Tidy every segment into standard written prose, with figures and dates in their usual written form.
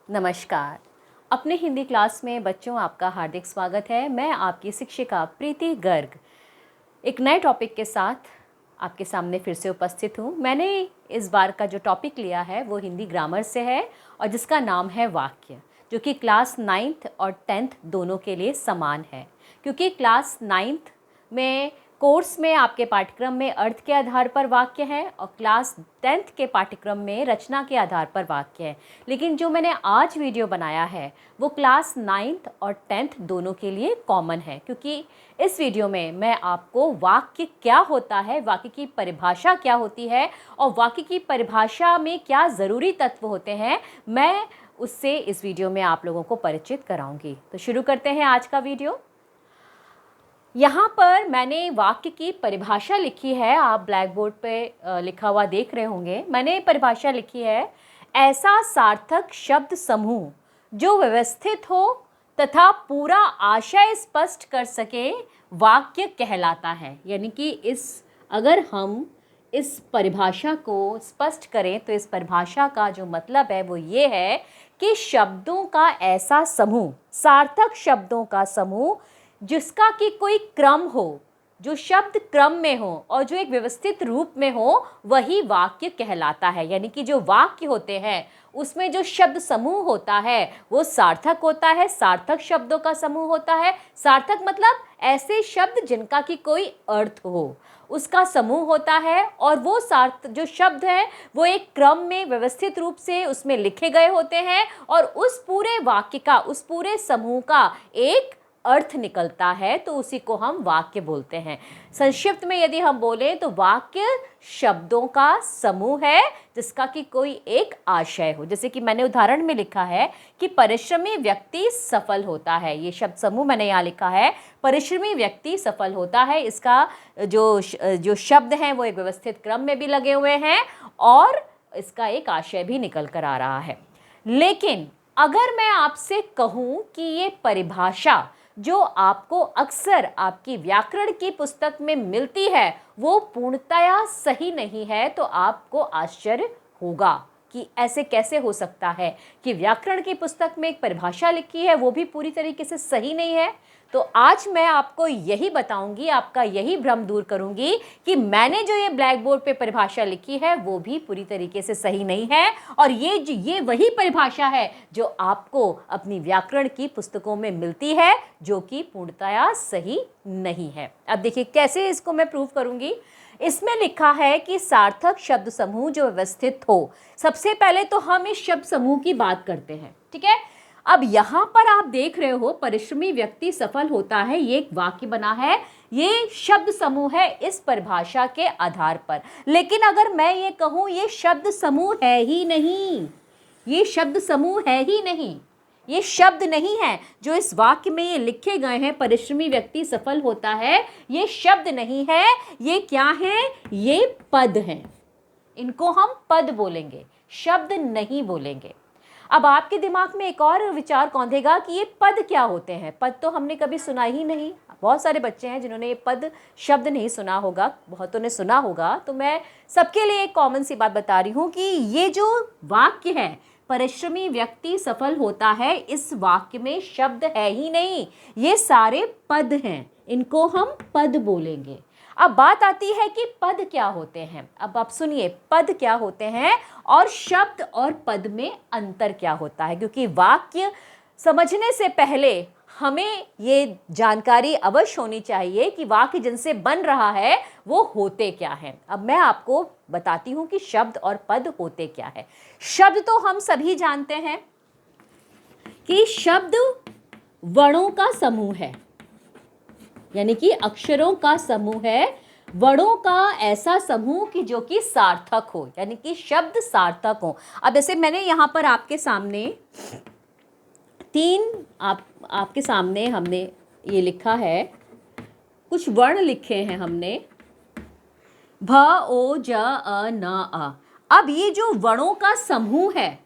नमस्कार। अपने हिंदी क्लास में बच्चों आपका हार्दिक स्वागत है। मैं आपकी शिक्षिका प्रीति गर्ग एक नए टॉपिक के साथ आपके सामने फिर से उपस्थित हूँ। मैंने इस बार का जो टॉपिक लिया है वो हिंदी ग्रामर से है और जिसका नाम है वाक्य, जो कि क्लास 9th और 10th दोनों के लिए समान है। क्योंकि क्लास 9th में कोर्स में आपके पाठ्यक्रम में अर्थ के आधार पर वाक्य है और क्लास 10th के पाठ्यक्रम में रचना के आधार पर वाक्य है। लेकिन जो मैंने आज वीडियो बनाया है वो क्लास 9th और 10th दोनों के लिए कॉमन है, क्योंकि इस वीडियो में मैं आपको वाक्य क्या होता है, वाक्य की परिभाषा क्या होती है और वाक्य की परिभाषा में क्या ज़रूरी तत्व होते हैं, मैं उससे इस वीडियो में आप लोगों को परिचित कराऊंगी। तो शुरू करते हैं आज का वीडियो। यहाँ पर मैंने वाक्य की परिभाषा लिखी है, आप ब्लैक बोर्ड पे लिखा हुआ देख रहे होंगे। मैंने परिभाषा लिखी है, ऐसा सार्थक शब्द समूह जो व्यवस्थित हो तथा पूरा आशय स्पष्ट कर सके वाक्य कहलाता है। यानी कि अगर हम इस परिभाषा को स्पष्ट करें तो इस परिभाषा का जो मतलब है वो ये है कि शब्दों का ऐसा समूह, सार्थक शब्दों का समूह जिसका कि कोई क्रम हो, जो शब्द क्रम में हो और जो एक व्यवस्थित रूप में हो, वही वाक्य कहलाता है। यानी कि जो वाक्य होते हैं उसमें जो शब्द समूह होता है वो सार्थक होता है, सार्थक शब्दों का समूह होता है। सार्थक मतलब ऐसे शब्द जिनका कि कोई अर्थ हो, उसका समूह होता है। और वो जो शब्द हैं वो एक क्रम में व्यवस्थित रूप से उसमें लिखे गए होते हैं और उस पूरे वाक्य का, उस पूरे समूह का एक अर्थ निकलता है, तो उसी को हम वाक्य बोलते हैं। संक्षिप्त में यदि हम बोलें तो वाक्य शब्दों का समूह है जिसका कि कोई एक आशय हो। जैसे कि मैंने उदाहरण में लिखा है कि परिश्रमी व्यक्ति सफल होता है, ये शब्द समूह मैंने यहाँ लिखा है, परिश्रमी व्यक्ति सफल होता है। इसका जो शब्द हैं वो एक व्यवस्थित क्रम में भी लगे हुए हैं और इसका एक आशय भी निकल कर आ रहा है। लेकिन अगर मैं आपसे कहूँ कि ये परिभाषा जो आपको अक्सर आपकी व्याकरण की पुस्तक में मिलती है वो पूर्णतया सही नहीं है, तो आपको आश्चर्य होगा कि ऐसे कैसे हो सकता है कि व्याकरण की पुस्तक में एक परिभाषा लिखी है वो भी पूरी तरीके से सही नहीं है। तो आज मैं आपको यही बताऊंगी, आपका यही भ्रम दूर करूंगी कि मैंने जो ये ब्लैक बोर्ड पे परिभाषा लिखी है वो भी पूरी तरीके से सही नहीं है और ये वही परिभाषा है जो आपको अपनी व्याकरण की पुस्तकों में मिलती है, जो कि पूर्णतया सही नहीं है। अब देखिए कैसे इसको मैं प्रूव करूंगी। इसमें लिखा है कि सार्थक शब्द समूह जो व्यवस्थित हो। सबसे पहले तो हम इस शब्द समूह की बात करते हैं, ठीक है। अब यहाँ पर आप देख रहे हो परिश्रमी व्यक्ति सफल होता है, ये एक वाक्य बना है, ये शब्द समूह है इस परिभाषा के आधार पर। लेकिन अगर मैं ये कहूँ ये शब्द समूह है ही नहीं, ये शब्द समूह है ही नहीं, ये शब्द नहीं है जो इस वाक्य में ये लिखे गए हैं, परिश्रमी व्यक्ति सफल होता है, ये शब्द नहीं है, ये क्या है, ये पद हैं। इनको हम पद बोलेंगे, शब्द नहीं बोलेंगे। अब आपके दिमाग में एक और विचार कौंधेगा कि ये पद क्या होते हैं। पद तो हमने कभी सुना ही नहीं। बहुत सारे बच्चे हैं जिन्होंने ये पद शब्द नहीं सुना होगा, बहुतों ने सुना होगा। तो मैं सबके लिए एक कॉमन सी बात बता रही हूँ कि ये जो वाक्य है परिश्रमी व्यक्ति सफल होता है, इस वाक्य में शब्द है ही नहीं, ये सारे पद हैं, इनको हम पद बोलेंगे। अब बात आती है कि पद क्या होते हैं। अब आप सुनिए पद क्या होते हैं और शब्द और पद में अंतर क्या होता है, क्योंकि वाक्य समझने से पहले हमें ये जानकारी अवश्य होनी चाहिए कि वाक्य जिनसे बन रहा है वो होते क्या हैं। अब मैं आपको बताती हूँ कि शब्द और पद होते क्या है। शब्द तो हम सभी जानते हैं कि शब्द वर्णों का समूह है, यानी कि अक्षरों का समूह है, वर्णों का ऐसा समूह कि जो कि सार्थक हो, यानी कि शब्द सार्थक हो। अब जैसे मैंने यहाँ पर आपके सामने आपके सामने हमने ये लिखा है, कुछ वर्ण लिखे हैं हमने, भ ओ ज अ न अ। अब ये जो वर्णों का समूह है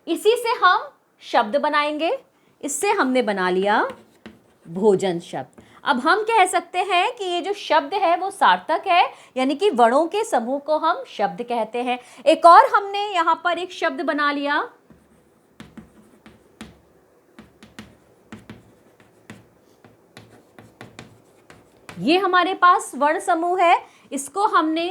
इसी से हम शब्द बनाएंगे। इससे हमने बना लिया भोजन शब्द। अब हम कह सकते हैं कि ये जो शब्द है वो सार्थक है, यानी कि वर्णों के समूह को हम शब्द कहते हैं। एक और हमने यहाँ पर एक शब्द बना लिया ये हमारे पास वर्ण समूह है, इसको हमने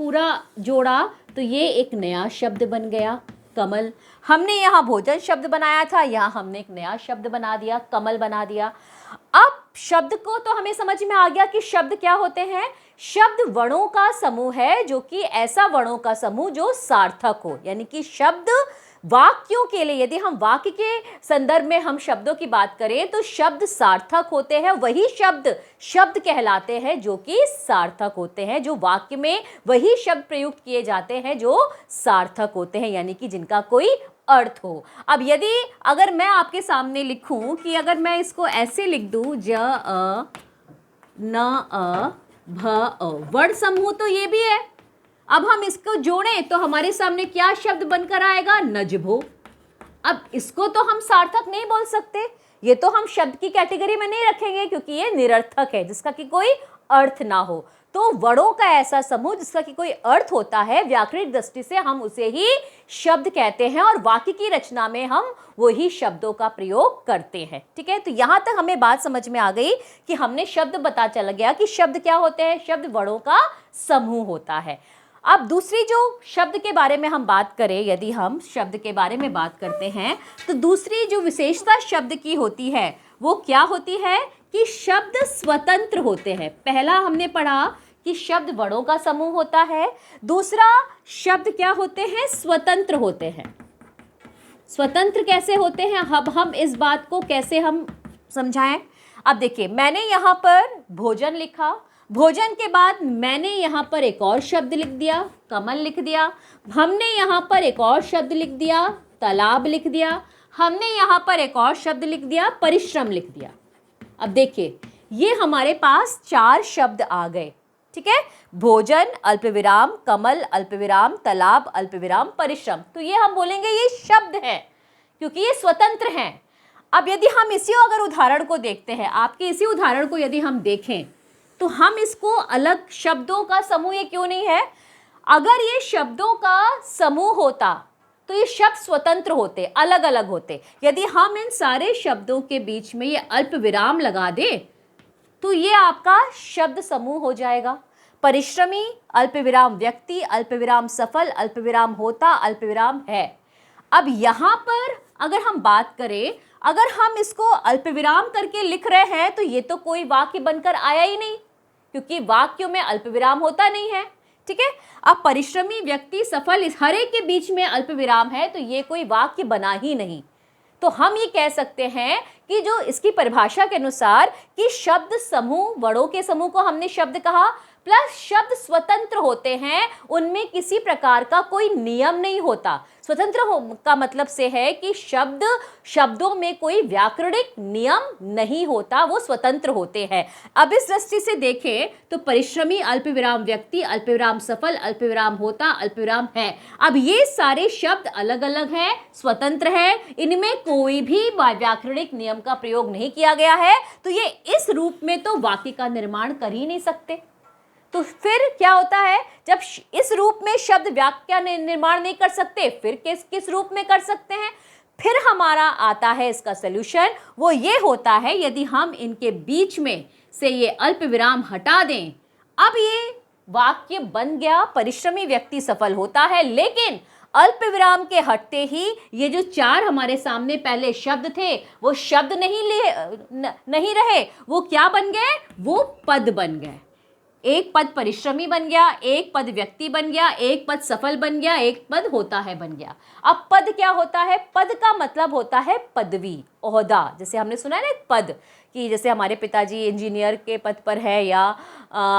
पूरा जोड़ा तो ये एक नया शब्द बन गया कमल। हमने यहाँ भोजन शब्द बनाया था, यहाँ हमने एक नया शब्द बना दिया, कमल बना दिया। अब शब्द को तो हमें समझ में आ गया कि शब्द क्या होते हैं। शब्द वर्णों का समूह है, जो कि ऐसा वर्णों का समूह जो सार्थक हो, यानी कि शब्द वाक्यों के लिए, यदि हम वाक्य के संदर्भ में हम शब्दों की बात करें तो शब्द सार्थक होते हैं, वही शब्द शब्द कहलाते हैं जो कि सार्थक होते हैं, जो वाक्य में वही शब्द प्रयुक्त किए जाते हैं जो सार्थक होते हैं, यानी कि जिनका कोई अर्थ हो। अब यदि अगर मैं आपके सामने लिखूं कि अगर मैं इसको ऐसे लिख दूं, ज अ न अ भ अ, वर्ण समूह तो ये भी है। अब हम इसको जोड़ें तो हमारे सामने क्या शब्द बनकर आएगा, नजभो। अब इसको तो हम सार्थक नहीं बोल सकते, ये तो हम शब्द की कैटेगरी में नहीं रखेंगे क्योंकि ये निरर्थक है, जिसका कि कोई अर्थ ना हो। तो वर्णों का ऐसा समूह जिसका कि कोई अर्थ होता है, व्याकरणिक दृष्टि से हम उसे ही शब्द कहते हैं और वाक्य की रचना में हम वही शब्दों का प्रयोग करते हैं। ठीक है, तो यहां तक हमें बात समझ में आ गई कि हमने शब्द पता चल गया कि शब्द क्या होते हैं, शब्द वर्णों का समूह होता है। अब दूसरी जो शब्द के बारे में हम बात करें, यदि हम शब्द के बारे में बात करते हैं तो दूसरी जो विशेषता शब्द की होती है वो क्या होती है कि शब्द स्वतंत्र होते हैं। पहला हमने पढ़ा कि शब्द वर्णों का समूह होता है, दूसरा शब्द क्या होते हैं, स्वतंत्र होते हैं। स्वतंत्र कैसे होते हैं, अब हम इस बात को कैसे हम समझाएं। अब देखिए, मैंने यहाँ पर भोजन लिखा, भोजन के बाद मैंने यहाँ पर एक और शब्द लिख दिया, कमल लिख दिया। हमने यहाँ पर एक और शब्द लिख दिया, तालाब लिख दिया। हमने यहाँ पर एक और शब्द लिख दिया, परिश्रम लिख दिया। अब देखिए, ये हमारे पास 4 शब्द आ गए। ठीक है, भोजन अल्पविराम, कमल अल्पविराम, तालाब अल्पविराम, परिश्रम। तो ये हम बोलेंगे ये शब्द हैं क्योंकि ये स्वतंत्र हैं। अब यदि हम इसी अगर उदाहरण को देखते हैं, आपके इसी उदाहरण को यदि हम देखें तो हम इसको अलग शब्दों का समूह ये क्यों नहीं है। अगर ये शब्दों का समूह होता तो ये शब्द स्वतंत्र होते, अलग अलग होते। यदि हम इन सारे शब्दों के बीच में ये अल्प विराम लगा दें तो ये आपका शब्द समूह हो जाएगा। परिश्रमी अल्प विराम व्यक्ति, अल्प विराम सफल, अल्प विराम होता, अल्प विराम है। अब यहाँ पर अगर हम बात करें, अगर हम इसको अल्प विराम करके लिख रहे हैं तो ये तो कोई वाक्य बनकर आया ही नहीं, क्योंकि वाक्यों में अल्प विराम होता नहीं है। ठीक है, अब परिश्रमी व्यक्ति सफल, इस हर एक के बीच में अल्प विराम है तो ये कोई वाक्य बना ही नहीं। तो हम ये कह सकते हैं कि जो इसकी परिभाषा के अनुसार कि शब्द समूह, वर्णों के समूह को हमने शब्द कहा, प्लस शब्द स्वतंत्र होते हैं, उनमें किसी प्रकार का कोई नियम नहीं होता। स्वतंत्र का मतलब से है कि शब्दों में कोई व्याकरणिक नियम नहीं होता, वो स्वतंत्र होते हैं। अब इस दृष्टि से देखें तो परिश्रमी अल्पविराम व्यक्ति, अल्पविराम सफल, अल्पविराम होता, अल्पविराम है। अब ये सारे शब्द अलग अलग हैं, स्वतंत्र है, इनमें कोई भी व्याकरणिक नियम का प्रयोग नहीं किया गया है, तो ये इस रूप में तो वाक्य का निर्माण कर ही नहीं सकते। तो फिर क्या होता है, जब इस रूप में शब्द वाक्य का निर्माण नहीं कर सकते, फिर किस रूप में कर सकते हैं। फिर हमारा आता है इसका सॉल्यूशन, वो ये होता है यदि हम इनके बीच में से ये अल्प विराम हटा दें, अब ये वाक्य बन गया परिश्रमी व्यक्ति सफल होता है। लेकिन अल्प विराम के हटते ही ये जो 4 हमारे सामने पहले शब्द थे वो शब्द नहीं रहे, वो क्या बन गए, वो पद बन गए। एक पद परिश्रमी बन गया, एक पद व्यक्ति बन गया, एक पद सफल बन गया, एक पद होता है बन गया। अब पद क्या होता है, पद का मतलब होता है पदवी, ओहदा। जैसे हमने सुना है ना पद, कि जैसे हमारे पिताजी इंजीनियर के पद पर है या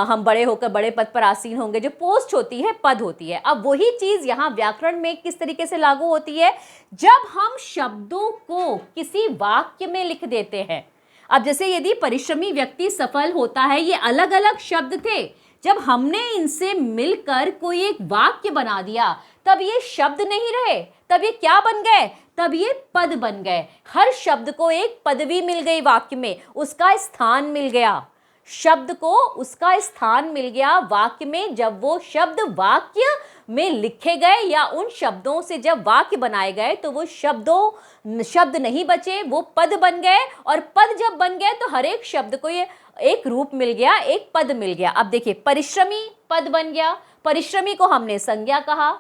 हम बड़े होकर बड़े पद पर आसीन होंगे, जो पोस्ट होती है पद होती है। अब वही चीज़ यहाँ व्याकरण में किस तरीके से लागू होती है, जब हम शब्दों को किसी वाक्य में लिख देते हैं। अब जैसे यदि परिश्रमी व्यक्ति सफल होता है, ये अलग अलग शब्द थे, जब हमने इनसे मिलकर कोई एक वाक्य बना दिया तब ये शब्द नहीं रहे, तब ये क्या बन गए, तब ये पद बन गए। हर शब्द को एक पदवी मिल गई वाक्य में, उसका स्थान मिल गया। शब्द को उसका स्थान मिल गया वाक्य में। जब वो शब्द वाक्य में लिखे गए या उन शब्दों से जब वाक्य बनाए गए तो वो शब्द नहीं बचे, वो पद बन गए। और पद जब बन गए तो हर एक शब्द को ये एक रूप मिल गया, एक पद मिल गया। अब देखिए, परिश्रमी पद बन गया, परिश्रमी को हमने संज्ञा कहा,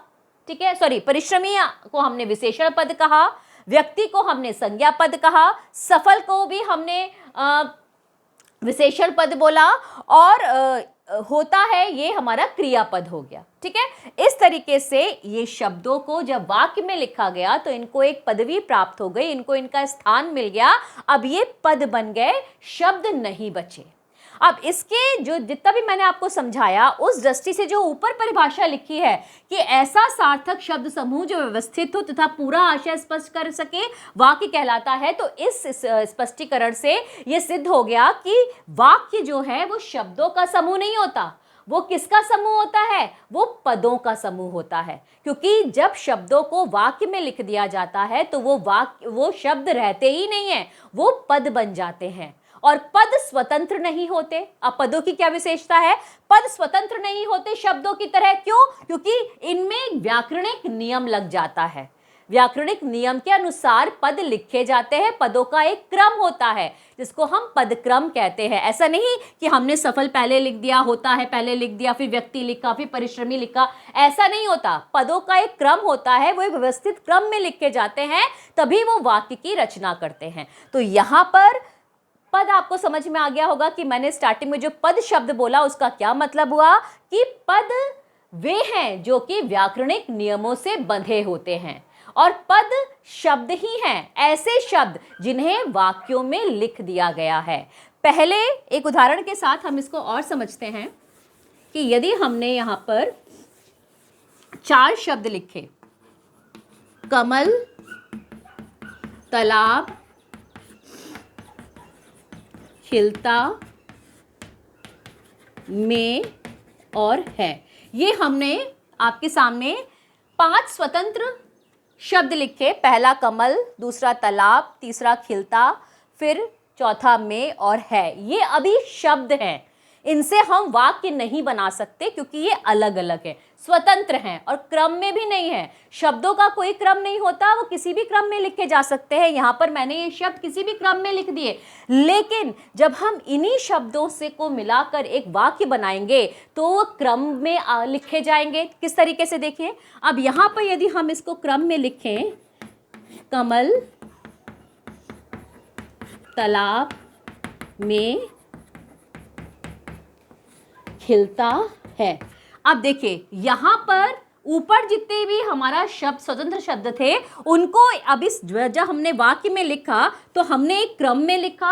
ठीक है, सॉरी, परिश्रमी को हमने विशेषण पद कहा, व्यक्ति को हमने संज्ञा पद कहा, सफल को भी हमने विशेषण पद बोला, और होता है ये हमारा क्रियापद हो गया, ठीक है। इस तरीके से ये शब्दों को जब वाक्य में लिखा गया तो इनको एक पदवी प्राप्त हो गई, इनको इनका स्थान मिल गया। अब ये पद बन गए, शब्द नहीं बचे। अब इसके जो जितना भी मैंने आपको समझाया उस दृष्टि से जो ऊपर परिभाषा लिखी है कि ऐसा सार्थक शब्द समूह जो व्यवस्थित हो तथा पूरा आशय स्पष्ट कर सके वाक्य कहलाता है। तो इस स्पष्टीकरण से यह सिद्ध हो गया कि वाक्य जो है वो शब्दों का समूह नहीं होता, वो किसका समूह होता है, वो पदों का समूह होता है। क्योंकि जब शब्दों को वाक्य में लिख दिया जाता है तो वो शब्द रहते ही नहीं है, वो पद बन जाते हैं। और पद स्वतंत्र नहीं होते। अब पदों की क्या विशेषता है, पद स्वतंत्र नहीं होते शब्दों की तरह। क्यों? क्योंकि इनमें व्याकरणिक नियम लग जाता है। व्याकरणिक नियम के अनुसार पद लिखे जाते हैं, पदों का एक क्रम होता है जिसको हम पदक्रम कहते हैं। ऐसा नहीं कि हमने सफल पहले लिख दिया, होता है पहले लिख दिया, फिर व्यक्ति लिखा, फिर परिश्रमी लिखा, ऐसा नहीं होता। पदों का एक क्रम होता है, वो एक व्यवस्थित क्रम में लिखे जाते हैं, तभी वो वाक्य की रचना करते हैं। तो यहाँ पर पद आपको समझ में आ गया होगा कि मैंने स्टार्टिंग में जो पद शब्द बोला उसका क्या मतलब हुआ कि पद वे हैं जो कि व्याकरणिक नियमों से बंधे होते हैं, और पद शब्द ही हैं, ऐसे शब्द जिन्हें वाक्यों में लिख दिया गया है। पहले एक उदाहरण के साथ हम इसको और समझते हैं कि यदि हमने यहाँ पर 4 शब्द लिखे, कमल, तालाब, खिलता, में और है, ये हमने आपके सामने 5 स्वतंत्र शब्द लिखे। पहला कमल, दूसरा तालाब, तीसरा खिलता, फिर चौथा में और है। ये अभी शब्द हैं, इनसे हम वाक्य नहीं बना सकते क्योंकि ये अलग अलग है, स्वतंत्र हैं और क्रम में भी नहीं है। शब्दों का कोई क्रम नहीं होता, वो किसी भी क्रम में लिखे जा सकते हैं। यहाँ पर मैंने ये शब्द किसी भी क्रम में लिख दिए, लेकिन जब हम इन्हीं शब्दों से को मिलाकर एक वाक्य बनाएंगे तो वो क्रम में लिखे जाएंगे। किस तरीके से देखिए, अब यहाँ पर यदि हम इसको क्रम में लिखें, कमल, तालाब में खिलता है। अब देखिए यहाँ पर ऊपर जितने भी हमारा शब्द स्वतंत्र शब्द थे उनको अब इस जब हमने वाक्य में लिखा तो हमने एक क्रम में लिखा।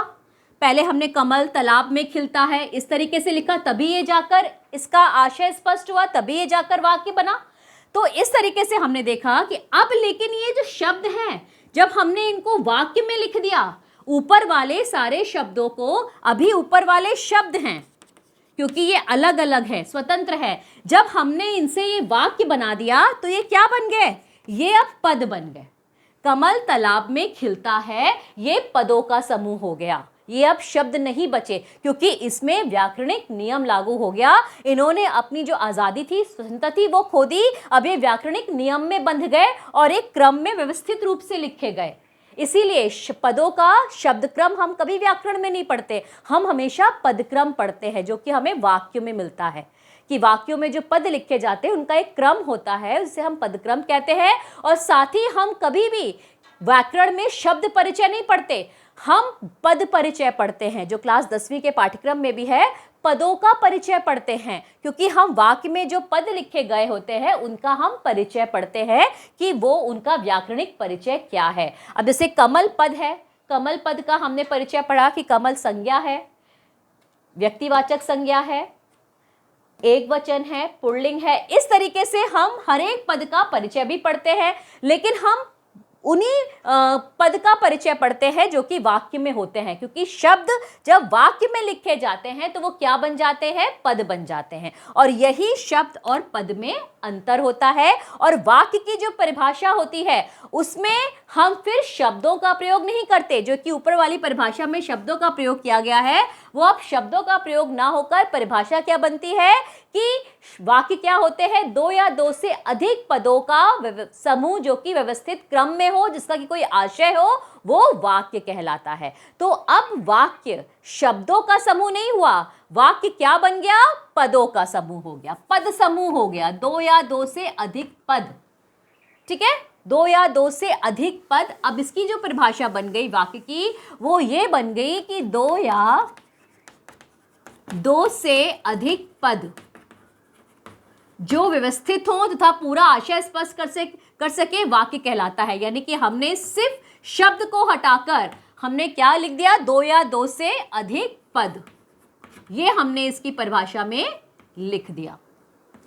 पहले हमने कमल तालाब में खिलता है इस तरीके से लिखा, तभी ये जाकर इसका आशय स्पष्ट हुआ, तभी ये जाकर वाक्य बना। तो इस तरीके से हमने देखा कि अब लेकिन ये जो शब्द हैं जब हमने इनको वाक्य में लिख दिया, ऊपर वाले सारे शब्दों को अभी ऊपर वाले शब्द हैं क्योंकि ये अलग अलग है, स्वतंत्र है। जब हमने इनसे ये वाक्य बना दिया तो ये क्या बन गए, ये अब पद बन गए। कमल तालाब में खिलता है, ये पदों का समूह हो गया, ये अब शब्द नहीं बचे क्योंकि इसमें व्याकरणिक नियम लागू हो गया। इन्होंने अपनी जो आज़ादी थी, स्वतंत्रता थी, वो खो दी। अब ये व्याकरणिक नियम में बंध गए और एक क्रम में व्यवस्थित रूप से लिखे गए। इसीलिए पदों का शब्द क्रम हम कभी व्याकरण में नहीं पढ़ते, हम हमेशा पदक्रम पढ़ते हैं, जो कि हमें वाक्यों में मिलता है कि वाक्यों में जो पद लिखे जाते हैं उनका एक क्रम होता है, उसे हम पदक्रम कहते हैं। और साथ ही हम कभी भी व्याकरण में शब्द परिचय नहीं पढ़ते, हम पद परिचय पढ़ते हैं, जो क्लास 10वीं के पाठ्यक्रम में भी है। पदों का परिचय पढ़ते हैं क्योंकि हम वाक्य में जो पद लिखे गए होते हैं उनका हम परिचय पढ़ते हैं कि वो उनका व्याकरणिक परिचय क्या है। अब जैसे कमल पद है, कमल पद का हमने परिचय पढ़ा कि कमल संज्ञा है, व्यक्तिवाचक संज्ञा है, एक वचन है, पुल्लिंग है। इस तरीके से हम हर एक पद का परिचय भी पढ़ते हैं, लेकिन हम उन्हीं पद का परिचय पढ़ते हैं जो कि वाक्य में होते हैं, क्योंकि शब्द जब वाक्य में लिखे जाते हैं तो वो क्या बन जाते हैं, पद बन जाते हैं। और यही शब्द और पद में अंतर होता है। और वाक्य की जो परिभाषा होती है उसमें हम फिर शब्दों का प्रयोग नहीं करते, जो कि ऊपर वाली परिभाषा में शब्दों का प्रयोग किया गया है। वो अब शब्दों का प्रयोग ना होकर परिभाषा क्या बनती है कि वाक्य क्या होते हैं, दो या दो से अधिक पदों का समूह जो कि व्यवस्थित क्रम में हो, जिसका कि कोई आशय हो, वो वाक्य कहलाता है। तो अब वाक्य शब्दों का समूह नहीं हुआ, वाक्य क्या बन गया, पदों का समूह हो गया, पद समूह हो गया, दो या दो से अधिक पद। ठीक है, दो या दो से अधिक पद। अब इसकी जो परिभाषा बन गई वाक्य की, वो ये बन गई कि दो या दो से अधिक पद जो व्यवस्थित हो तथा पूरा आशय स्पष्ट कर सके, वाक्य कहलाता है। यानी कि हमने सिर्फ शब्द को हटाकर हमने क्या लिख दिया, दो या दो से अधिक पद, ये हमने इसकी परिभाषा में लिख दिया।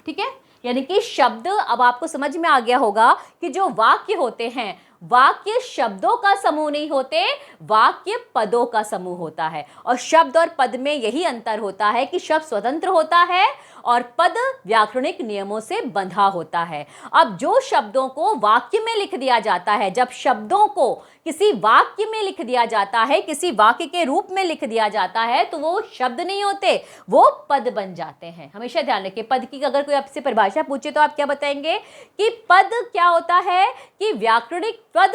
ठीक है, यानी कि शब्द, अब आपको समझ में आ गया होगा कि जो वाक्य होते हैं, वाक्य शब्दों का समूह नहीं होते, वाक्य पदों का समूह होता है। और शब्द और पद में यही अंतर होता है कि शब्द स्वतंत्र होता है और पद व्याकरणिक नियमों से बंधा होता है। अब जो शब्दों को वाक्य में लिख दिया जाता है, जब शब्दों को किसी वाक्य में लिख दिया जाता है, किसी वाक्य के रूप में लिख दिया जाता है, तो वो शब्द नहीं होते, वो पद बन जाते हैं। हमेशा ध्यान रखिए, पद की अगर कोई आपसे परिभाषा पूछे तो आप क्या बताएंगे कि पद क्या होता है, कि व्याकरणिक पद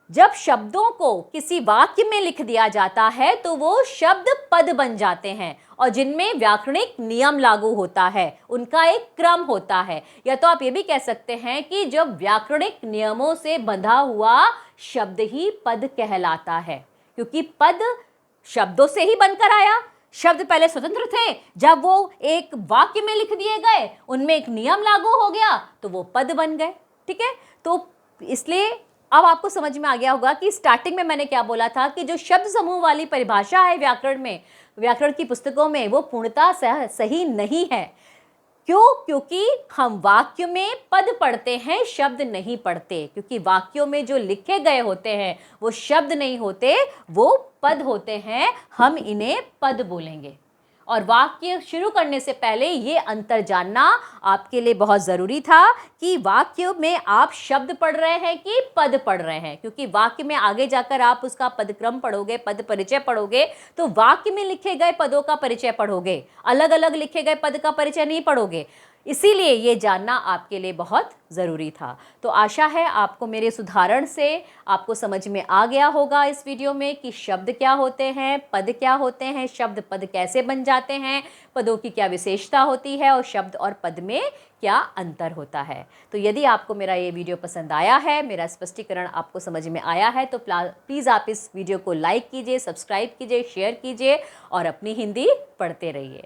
जब शब्दों को किसी वाक्य में लिख दिया जाता है तो वो शब्द पद बन जाते हैं, और जिनमें व्याकरणिक नियम लागू होता है, उनका एक क्रम होता है। या तो आप ये भी कह सकते हैं कि जब व्याकरणिक नियमों से बंधा हुआ शब्द ही पद कहलाता है, क्योंकि पद शब्दों से ही बनकर आया। शब्द पहले स्वतंत्र थे, जब वो एक वाक्य में लिख दिए गए, उनमें एक नियम लागू हो गया तो वो पद बन गए। ठीक है, तो इसलिए अब आपको समझ में आ गया होगा कि स्टार्टिंग में मैंने क्या बोला था कि जो शब्द समूह वाली परिभाषा है व्याकरण में, व्याकरण की पुस्तकों में, वो पूर्णतः सही नहीं है। क्यों? क्योंकि हम वाक्य में पद पढ़ते हैं, शब्द नहीं पढ़ते, क्योंकि वाक्यों में जो लिखे गए होते हैं वो शब्द नहीं होते, वो पद होते हैं, हम इन्हें पद बोलेंगे। और वाक्य शुरू करने से पहले ये अंतर जानना आपके लिए बहुत ज़रूरी था कि वाक्य में आप शब्द पढ़ रहे हैं कि पद पढ़ रहे हैं, क्योंकि वाक्य में आगे जाकर आप उसका पदक्रम पढ़ोगे, पद परिचय पढ़ोगे, तो वाक्य में लिखे गए पदों का परिचय पढ़ोगे, अलग अलग लिखे गए पद का परिचय नहीं पढ़ोगे। इसीलिए ये जानना आपके लिए बहुत ज़रूरी था। तो आशा है आपको मेरे इस उदाहरण से आपको समझ में आ गया होगा इस वीडियो में कि शब्द क्या होते हैं, पद क्या होते हैं, शब्द पद कैसे बन जाते हैं, पदों की क्या विशेषता होती है और शब्द और पद में क्या अंतर होता है। तो यदि आपको मेरा ये वीडियो पसंद आया है, मेरा स्पष्टीकरण आपको समझ में आया है, तो प्लीज़ आप इस वीडियो को लाइक कीजिए, सब्सक्राइब कीजिए, शेयर कीजिए और अपनी हिंदी पढ़ते रहिए।